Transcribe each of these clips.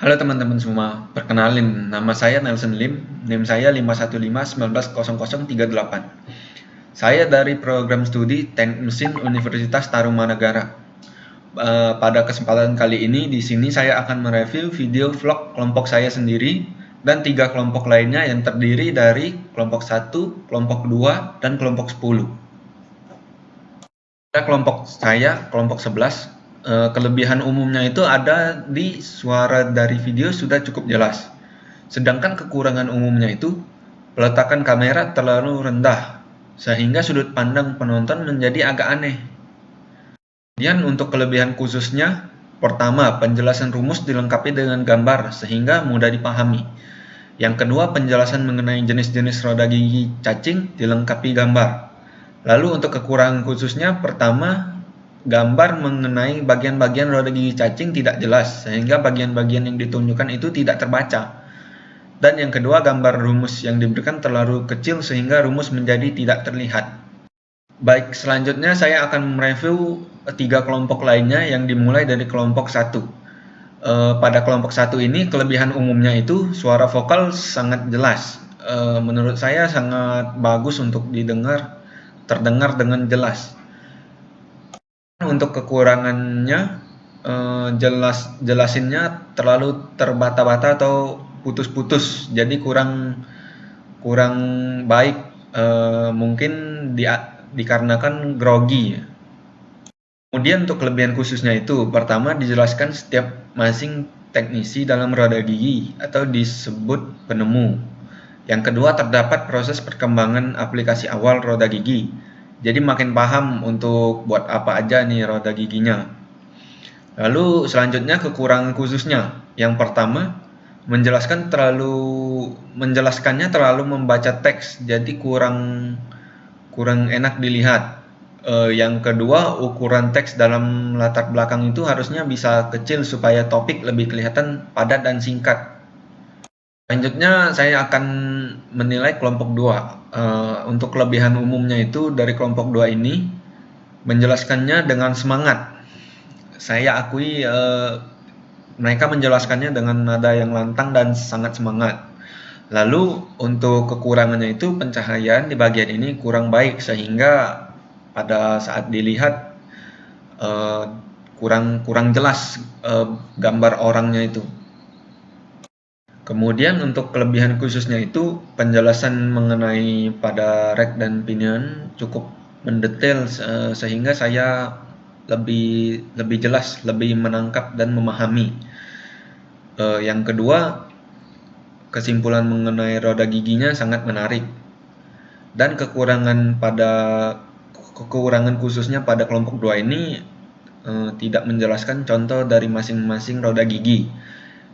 Halo teman-teman semua, perkenalin nama saya Nelson Lim, NIM saya 515190038. Saya dari program studi Teknik Mesin Universitas Tarumanagara. Pada kesempatan kali ini di sini saya akan mereview video vlog kelompok saya sendiri dan 3 kelompok lainnya yang terdiri dari kelompok 1, kelompok 2, dan kelompok 10. Pada kelompok saya, kelompok 11, kelebihan umumnya itu ada di suara dari video sudah cukup jelas. Sedangkan kekurangan umumnya itu, peletakan kamera terlalu rendah, sehingga sudut pandang penonton menjadi agak aneh. Kemudian untuk kelebihan khususnya, pertama, penjelasan rumus dilengkapi dengan gambar sehingga mudah dipahami. Yang kedua, penjelasan mengenai jenis-jenis roda gigi cacing dilengkapi gambar. Lalu untuk kekurangan khususnya, pertama, gambar mengenai bagian-bagian roda gigi cacing tidak jelas, sehingga bagian-bagian yang ditunjukkan itu tidak terbaca. Dan yang kedua, gambar rumus yang diberikan terlalu kecil sehingga rumus menjadi tidak terlihat. Baik, selanjutnya saya akan mereview 3 kelompok lainnya yang dimulai dari kelompok 1. Pada kelompok 1 ini kelebihan umumnya itu suara vokal sangat jelas. Menurut saya sangat bagus untuk terdengar dengan jelas. Untuk kekurangannya, jelasinnya terlalu terbata-bata atau putus-putus, jadi kurang baik, mungkin dikarenakan grogi. Kemudian untuk kelebihan khususnya itu, pertama dijelaskan setiap masing teknisi dalam roda gigi atau disebut penemu. Yang kedua, terdapat proses perkembangan aplikasi awal roda gigi. Jadi makin paham untuk buat apa aja nih roda giginya. Lalu selanjutnya kekurangan khususnya. Yang pertama, menjelaskannya terlalu membaca teks, jadi kurang enak dilihat. Yang kedua, ukuran teks dalam latar belakang itu harusnya bisa kecil supaya topik lebih kelihatan padat dan singkat. Selanjutnya saya akan menilai kelompok 2. Untuk kelebihan umumnya itu dari kelompok 2 ini menjelaskannya dengan semangat. Saya akui mereka menjelaskannya dengan nada yang lantang dan sangat semangat. Lalu untuk kekurangannya itu pencahayaan di bagian ini kurang baik sehingga pada saat dilihat kurang jelas gambar orangnya itu. Kemudian untuk kelebihan khususnya itu penjelasan mengenai pada rek dan pinion cukup mendetail sehingga saya lebih jelas, lebih menangkap dan memahami. Yang kedua, kesimpulan mengenai roda giginya sangat menarik. Dan kekurangan khususnya pada kelompok 2 ini tidak menjelaskan contoh dari masing-masing roda gigi.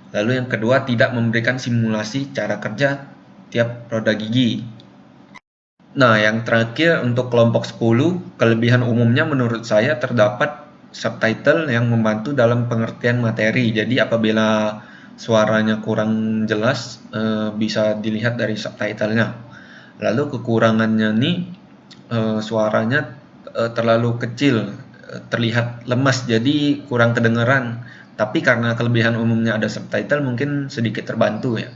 Lalu yang kedua, tidak memberikan simulasi cara kerja tiap roda gigi. Nah, yang terakhir untuk kelompok 10, kelebihan umumnya menurut saya terdapat subtitle yang membantu dalam pengertian materi. Jadi apabila suaranya kurang jelas, bisa dilihat dari subtitlenya. Lalu kekurangannya nih, suaranya terlalu kecil, terlihat lemas, jadi kurang kedengaran. Tapi karena kelebihan umumnya ada subtitle, mungkin sedikit terbantu ya.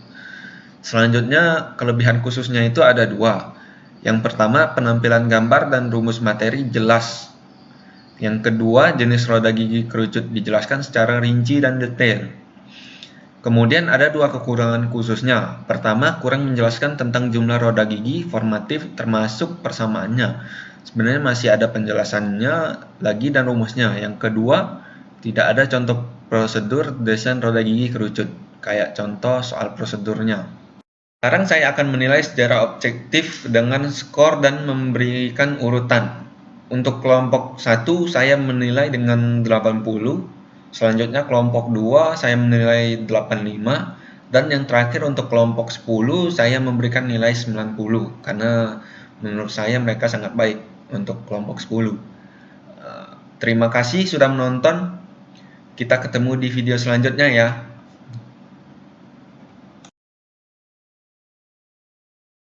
Selanjutnya, kelebihan khususnya itu ada 2. Yang pertama, penampilan gambar dan rumus materi jelas. Yang kedua, jenis roda gigi kerucut dijelaskan secara rinci dan detail. Kemudian ada 2 kekurangan khususnya. Pertama, kurang menjelaskan tentang jumlah roda gigi formatif termasuk persamaannya. Sebenarnya masih ada penjelasannya lagi dan rumusnya. Yang kedua, tidak ada contoh prosedur desain roda gigi kerucut, kayak contoh soal prosedurnya. Sekarang saya akan menilai secara objektif dengan skor dan memberikan urutan. Untuk kelompok 1 saya menilai dengan 80, selanjutnya kelompok 2 saya menilai 85, dan yang terakhir untuk kelompok 10 saya memberikan nilai 90 karena menurut saya mereka sangat baik untuk kelompok 10. Terima kasih sudah menonton. Kita ketemu di video selanjutnya ya.